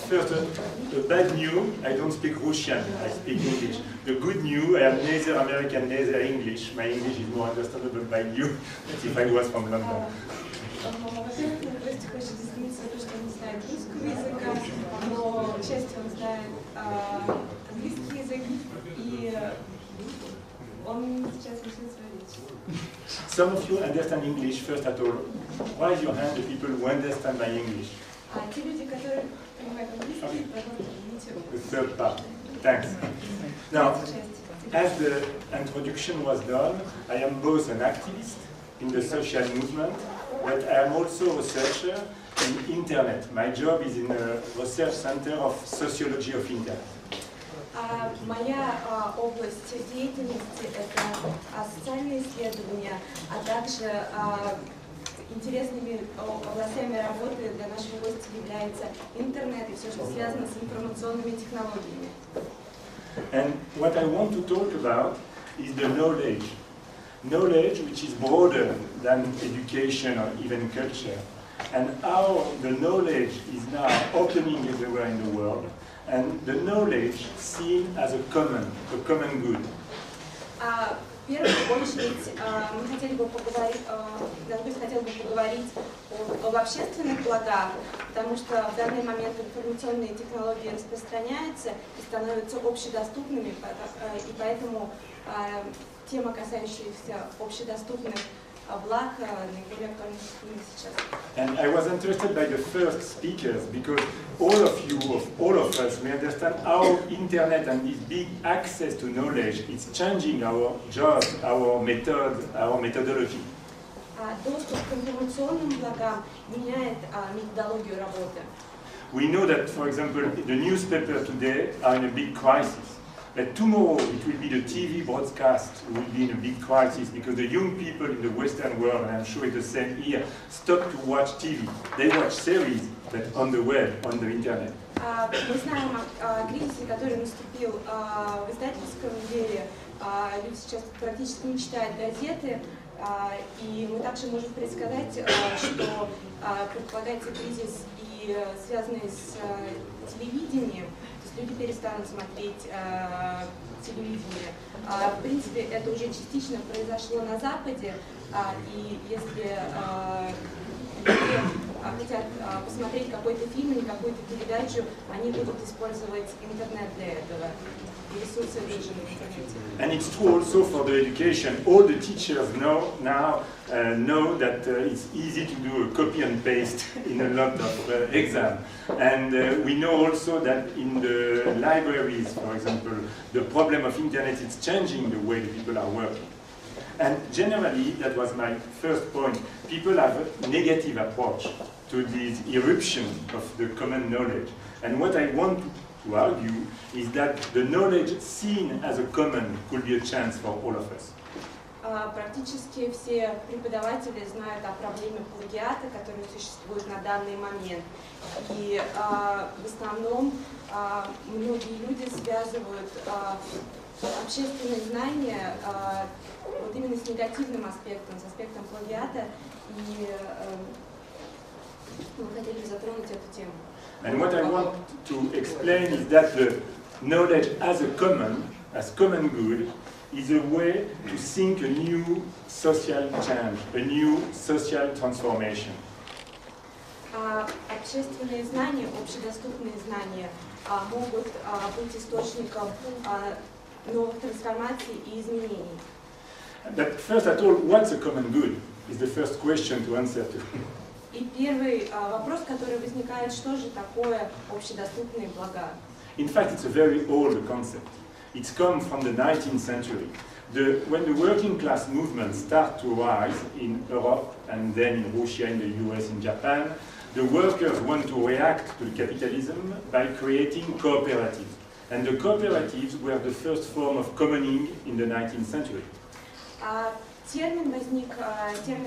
first, the bad news, I don't speak Russian, I speak English. The good news, I am neither American, neither English. My English is more understandable by you than if I was from London. Во-первых, он просто хочет извиниться за то, что он не знает русского языка, но к счастью он знает английский язык, и он сейчас начнет свою речь. Some of you understand English first at all. Raise your hand, the people who understand my English. Те люди, которые понимают английский, пожалуйста, The third part. Thanks. Now, as the introduction was done, I am both an activist in the social movement, but I am also a researcher in Internet. My job is in a research center of sociology of Internet. Моя область деятельности – это социальные исследования, а также интересными областями работы для нашей области является интернет и все, что связано с информационными технологиями. And what I want to talk about is the knowledge. Knowledge which is broader than education or even culture. And how the knowledge is now opening everywhere in the world. And the knowledge seen as a common good. В первую очередь мы хотели бы поговорить, хотел бы поговорить об общественных благах, потому что в данный момент информационные технологии распространяются и становятся общедоступными, и поэтому тема, касающаяся общедоступных благ, наиболее актуальна сейчас. And I was interested by the first speakers because all of us, we understand how internet and this big access to knowledge is changing our jobs, our methodology. Доступ к информационным благам меняет методологию работы. We know that, for example, the newspapers today are in a big crisis. But tomorrow it will be the TV broadcast will be in a big crisis because the young people in the Western world, and I'm sure it's the same here, stop to watch TV. They watch series, but on the web, on the internet. Мы знаем о кризисе, который наступил в издательском деле. Люди сейчас практически не читают газеты, и мы также можем предсказать, что предполагается кризис, и связанный с телевидением. Люди перестанут смотреть телевидение. В принципе, это уже частично произошло на Западе, и если люди хотят посмотреть какой-то фильм или какую-то передачу, они будут использовать интернет для этого. Ресурсы тоже в интернете. And it's true also for the education. All the teachers know that it's easy to do a copy and paste in a lot of exams. And we know also that in the libraries, for example, the problem of internet is changing the way the people are working. And generally, that was my first point, people have a negative approach to this eruption of the common knowledge. And what I want to argue is that the knowledge seen as a common could be a chance for all of us. Практически все преподаватели знают о проблеме плагиата, который существует на данный момент. И в основном многие люди связывают общественные знания вот именно с негативным аспектом, с аспектом плагиата, и мы хотели затронуть эту тему. And what I want to explain is that the knowledge as common good, is a way to think a new social change, a new social transformation. Общественные знания, общедоступные знания могут быть источником новых трансформаций и изменений. But first of all, what's a common good is the first question to answer to. И первый вопрос, который возникает, что же такое общедоступные блага? In fact, it's a very old concept. It's come from the 19th century. When the working class movement started to rise in Europe and then in Russia, in the US, in Japan, the workers want to react to capitalism by creating cooperatives. And the cooperatives were the first form of commoning in the 19th century. Термин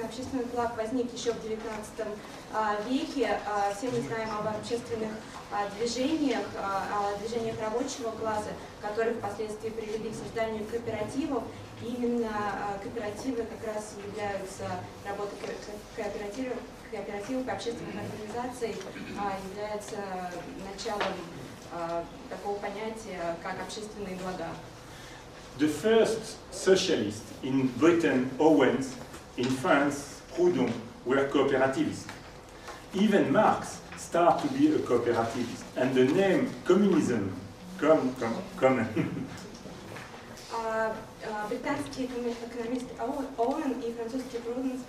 общественных благ возник еще в XIX веке. Все мы знаем об общественных движениях, о движениях рабочего класса, которые впоследствии привели к созданию кооперативов. И именно кооперативы как раз являются, работа кооперативов и общественных организаций является началом такого понятия, как общественные блага. The first socialists in Britain, Owens, in France, Proudhon, were cooperativists. Even Marx started to be a cooperativist, and the name communism common. Британский экономист Оуэн и французский Пруден,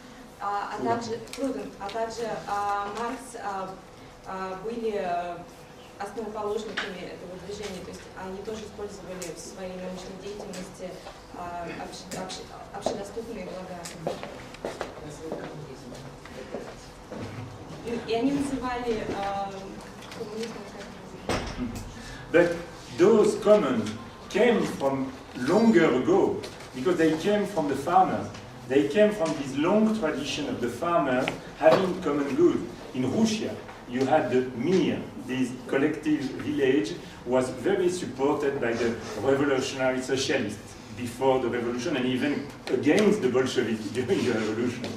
а также Маркс были основоположниками этого движения, то есть они тоже использовали в своей научной деятельности общедоступные блага. И они называли коммунизмом как... But those commons came from longer ago, because they came from the farmers. They came from this long tradition of the farmers having common good. In Russia, you had the mir, this collective village, was very supported by the revolutionary socialists before the revolution and even against the Bolsheviks during the revolution.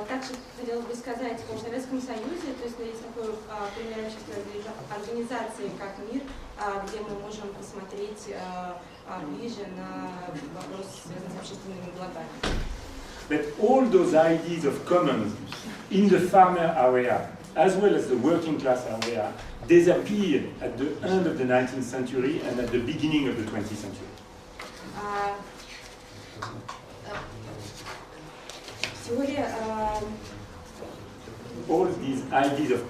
Также хотелось бы сказать о Советском Союзе, то есть есть такой пример организации, как МИР, где мы можем посмотреть ближе на вопрос, связанный с общественными благами. But all those ideas of commons in the farmer area, as well as the working class area, disappeared at the end of the 19th century and at the beginning of the 20th century. Теория, all these ideas of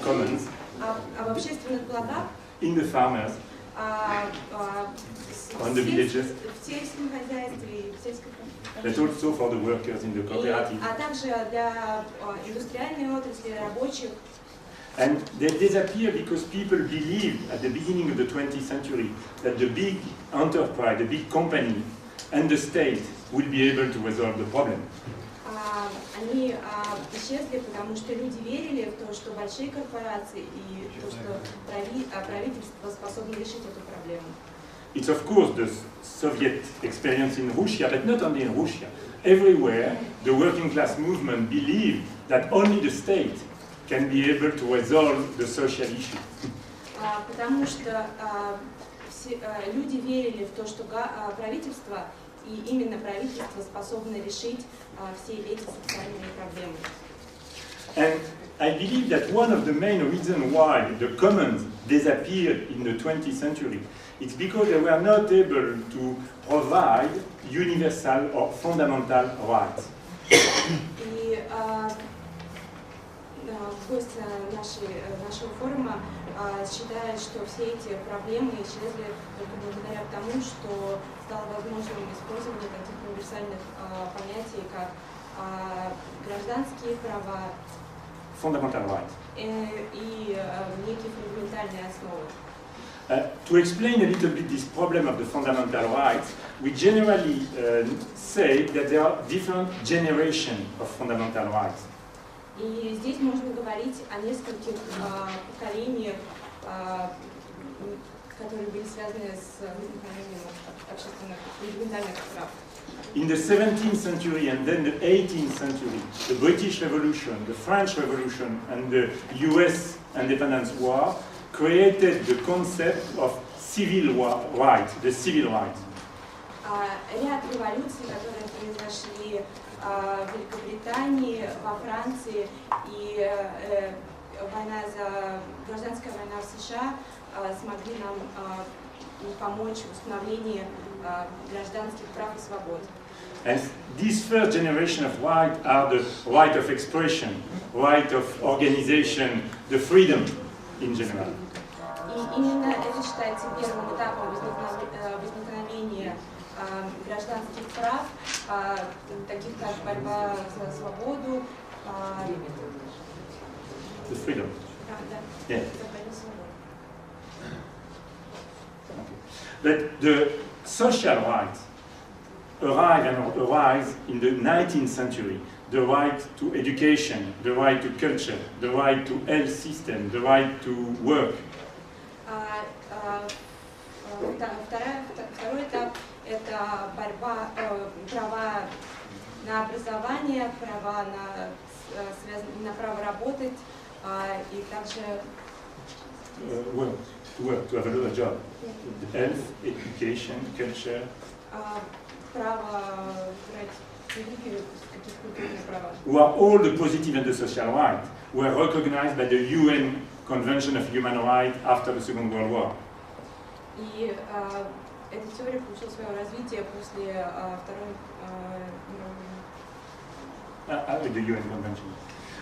commons об общественных благах in the farmers, on the villages, в сельском хозяйстве, в сельской but also for the workers in the cooperative. А также для индустриальной отрасли, рабочих. And they disappear because people believed at the beginning of the 20th century that the big enterprise, the big company, and the state will be able to resolve the problem. Они исчезли, потому что люди верили в то, что большие корпорации и то, что правительство способно решить эту проблему. It's of course the Soviet experience in Russia, but not only in Russia. Everywhere, the working class movement believed that only the state can be able to resolve the social issue. Потому что люди верили в то, что правительство и именно правительство способно решить все эти социальные проблемы. And I believe that one of the main reasons why the commons disappeared in the 20th century is because they were not able to provide universal or fundamental rights. И гость нашего форума считает, что все эти проблемы исчезли только благодаря тому, что стало возможным использование таких универсальных понятий, как гражданские права Fundamental rights. И некие фундаментальные основы. To explain a little bit this problem of the fundamental rights, we generally say that there are different generations of fundamental rights. И здесь можно говорить о нескольких поколениях, которые были связаны с возникновением общественных фундаментальных прав. In the 17th century and then the 18th century, the British Revolution, the French Revolution, and the US Independence War created the concept of civil rights, the civil rights. Ряд революций, которые произошли в Великобритании, во Франции и гражданская война в США смогли нам помочь в установлении гражданских прав и свобод. And this first generation of rights are the right of expression, right of organization, the freedom in general. И именно это считается первым этапом возникновения гражданских прав, таких как борьба за свободу. The freedom. Да. Yeah. But the social rights arise in the 19th century. The right to education, the right to culture, the right to health system, the right to work. Второй этап – это борьба, права на образование, права на право работать и также to have another job. Health, education, culture. Право брать религию, какие-то культурные права. Who are all the positive and the social rights, who are recognized by the UN Convention of Human Rights after the Second World War. И эта теория получила свое развитие после Второй мировой. The UN Convention.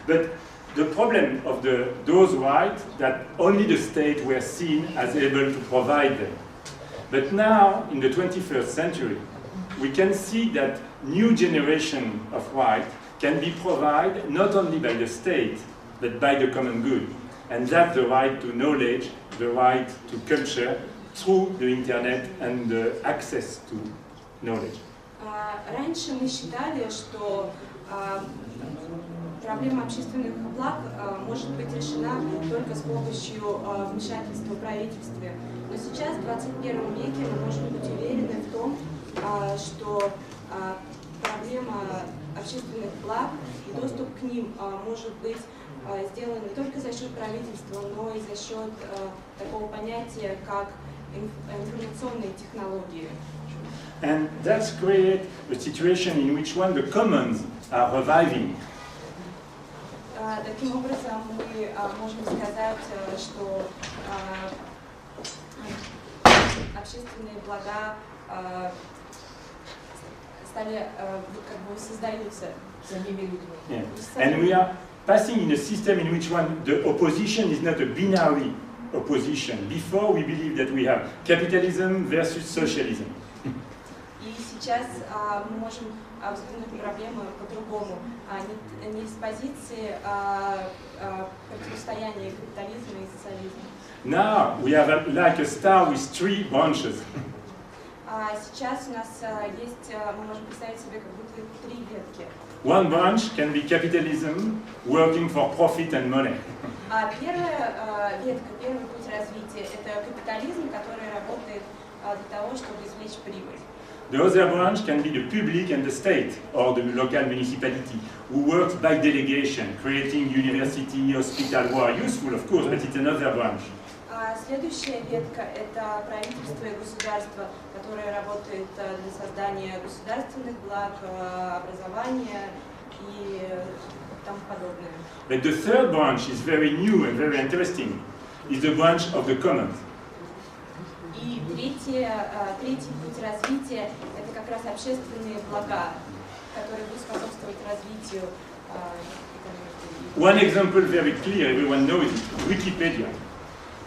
But the problem of those rights that only the state were seen as able to provide them. But now, in the 21st century, we can see that new generation of rights can be provided not only by the state, but by the common good. And that's the right to knowledge, the right to culture, through the internet and the access to knowledge. Раньше мы считали, что проблема общественных благ может быть решена только с помощью вмешательства правительства. Но сейчас, в 21 веке, мы можем быть уверены в том, что проблема общественных благ и доступ к ним может быть сделан не только за счет правительства, но и за счет такого понятия, как информационные технологии. And that's create a situation in which the commons are reviving. Таким образом, мы можем сказать, что общественные блага стали, как бы создаются самими людьми. Yeah. And we are passing in a system in which the opposition is not a binary opposition. Before we believe that we have capitalism versus socialism. И сейчас мы можем взглянуть на проблемы по-другому, не с позиции противостояния капитализма и социализма. Now we have like a star with three branches. Сейчас у нас есть, мы можем представить себе как будто три ветки. One branch can be capitalism, working for profit and money. Первая ветка, первый путь развития – это капитализм, который работает для того, чтобы извлечь прибыль. The other branch can be the public and the state, or the local municipality, who works by delegation, creating university, hospital, who are useful, of course, but it's another branch. Следующая ветка – это правительство и государство, которое работает для создания государственных благ, образования и тому подобное. But the third branch is very new and very interesting. It's the branch of the commons. И третий путь развития – это как раз общественные блага, которые будут способствовать развитию экономики. One example very clear, everyone knows it, Wikipedia.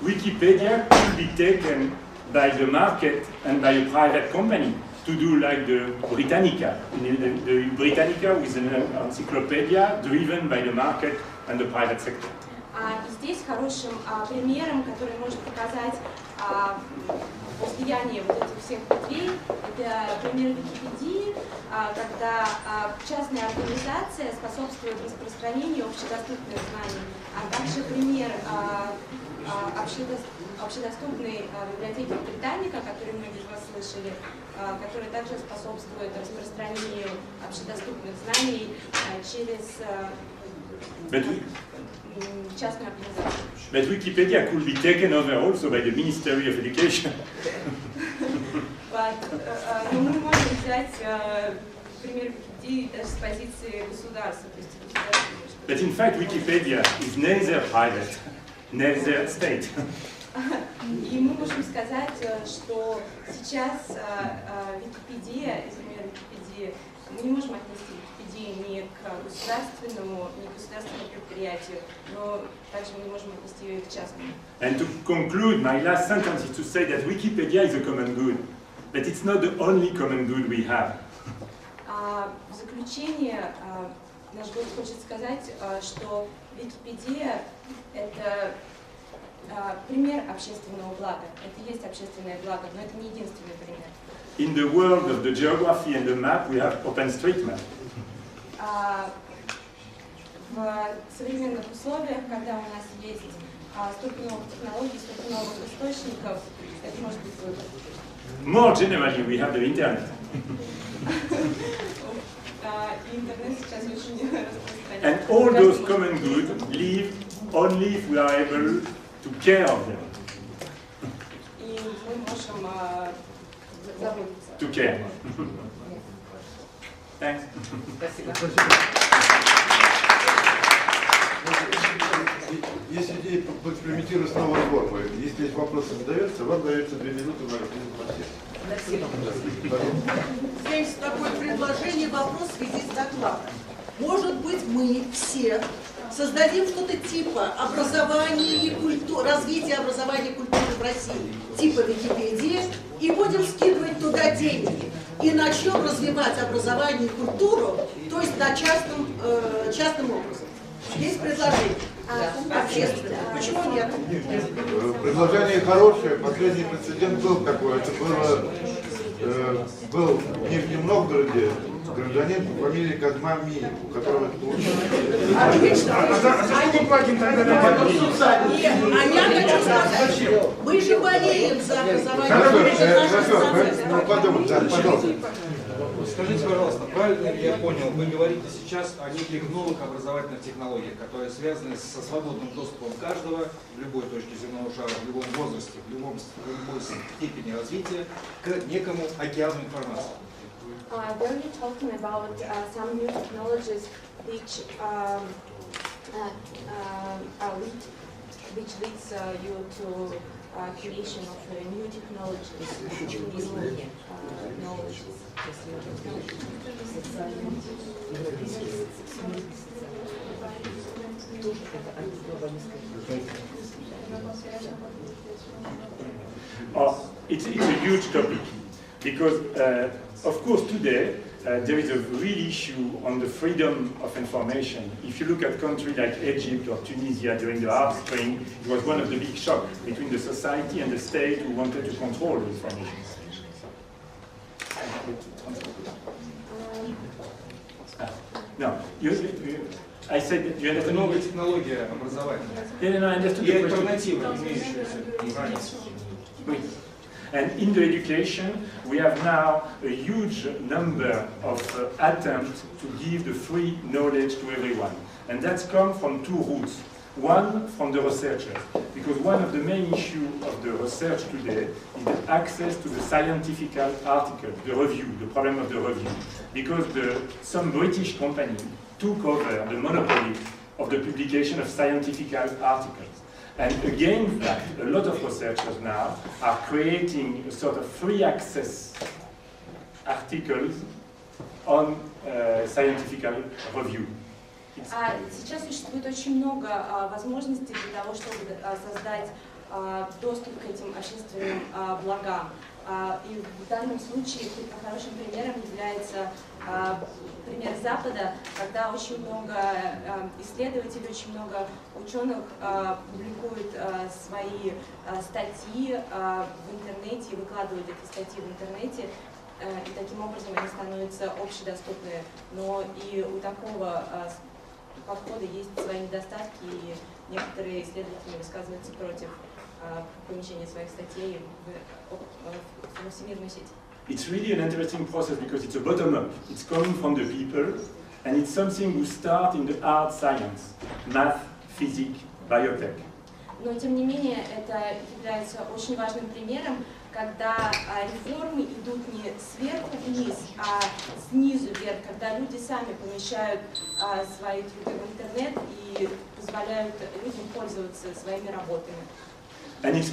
Wikipedia could be taken by the market and by a private company to do like the Britannica. The Britannica with an encyclopedia driven by the market and the private sector. И здесь хорошим примером, который может показать влияние вот этих всех ветвей, это пример Википедии, когда частная организация способствует распространению общедоступных знаний, а также пример общедоступной библиотеки Британика, о которой многие из вас слышали, которая также способствует распространению общедоступных знаний через частную организацию. But Wikipedia could be taken over also by the Ministry of Education. Но мы можем взять пример Википедии даже с позиции государства, то есть государственного. But in fact, Wikipedia is neither private, neither state. И мы можем сказать, что сейчас Википедия, например, Википедия, мы не можем отнести Википедию ни к государственному предприятию, но также мы не можем отнести ее и к частному. And to conclude, my last sentence is to say that Wikipedia is a common good, but it's not the only common good we have. В заключение наш гость хочет сказать, что Википедия – это пример общественного блага. Это есть общественное благо, но это не единственный пример. In the world of the geography and the map, we have OpenStreetMap. В современных условиях, когда у нас есть столько новых технологий, столько новых источников, это может быть выбор. More generally, we have the internet. и интернет сейчас очень распространен. And all those common goods live only if we are able to care of them. И мы можем заботиться. To care. Thanks. Спасибо. Есть идея поэкспериментировать с новой формой. Если есть вопросы задаются, вам дается 2 минуты на ответ. Спасибо. Здесь такое предложение, вопрос в связи с докладом. Может быть, мы все создадим что-то типа образования и культуры, развития образования и культуры в России, типа Википедии, и будем скидывать туда деньги. И начнем развивать образование и культуру, то есть на частным образом. Есть предложение? Общественно. Почему нет? Предложение хорошее. Последний прецедент был такой. Это был в Нижнем Новгороде гражданин по фамилии Казмами, у которого это получилось. Отлично. Мы же болеем за образование. Пожалуйста. Скажите, пожалуйста, правильно ли я понял, вы говорите сейчас о неких новых образовательных технологиях, которые связаны со свободным доступом каждого в любой точке земного шара, в любом возрасте, в любой степени развития к некому океану информации? Were you talking about some new technologies which leads you to creation of new technologies, new knowledge? It's a huge topic because, of course, today there is a real issue on the freedom of information. If you look at countries like Egypt or Tunisia during the Arab Spring, it was one of the big shocks between the society and the state who wanted to control the information. No, I said you understand. Новая технология образовательная. No, I understood И the question. альтернатива, имеющаяся раньше. And in the education, we have now a huge number of attempts to give the free knowledge to everyone. And that's come from two roots. One, from the researchers, because one of the main issues of the research today is the access to the scientific article, the review, the problem of the review. Because some British company took over the monopoly of the publication of scientific articles. And against that, a lot of researchers now are creating a sort of free access articles on scientific review. Сейчас существует очень много возможностей для того, чтобы создать доступ к этим общественным благам. И в данном случае хорошим примером является пример Запада, когда очень много исследователей, очень много ученых публикуют свои статьи в интернете и выкладывают эти статьи в интернете, и таким образом они становятся общедоступны. Но и у такого подхода есть свои недостатки, и некоторые исследователи высказываются против помещения своих статей в всемирную сеть. It's really an interesting process because it's a bottom-up. It's coming from the people, and it's something we start in the hard science, math, physics, biotech. Но тем не менее это является очень важным примером, когда реформы идут не сверху вниз, а снизу вверх, когда люди сами помещают свои труды в интернет и позволяют людям пользоваться своими работами. And it's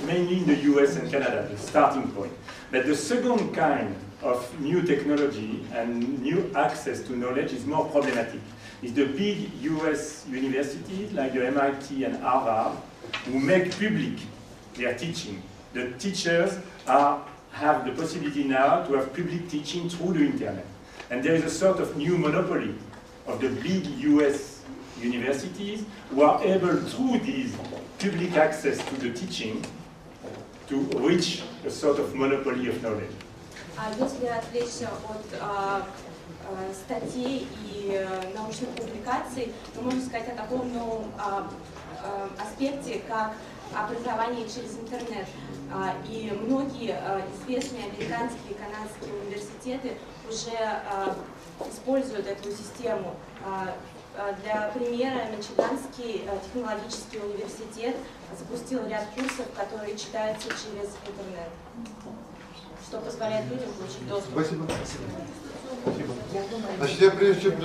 mainly in the US and Canada, the starting point. But the second kind of new technology and new access to knowledge is more problematic. It's the big US universities like the MIT and Harvard who make public their teaching. The teachers have the possibility now to have public teaching through the internet. And there is a sort of new monopoly of the big US universities who are able, through these public access to the teaching, to reach a sort of monopoly of knowledge. Если отвлечься от статей и научных публикаций, то можно сказать о таком новом аспекте, как образование через интернет. И многие известные американские и канадские университеты уже используют эту систему. Для примера, Мичиганский технологический университет запустил ряд курсов, которые читаются через интернет, что позволяет людям получить доступ. Спасибо. Значит, я прежде чем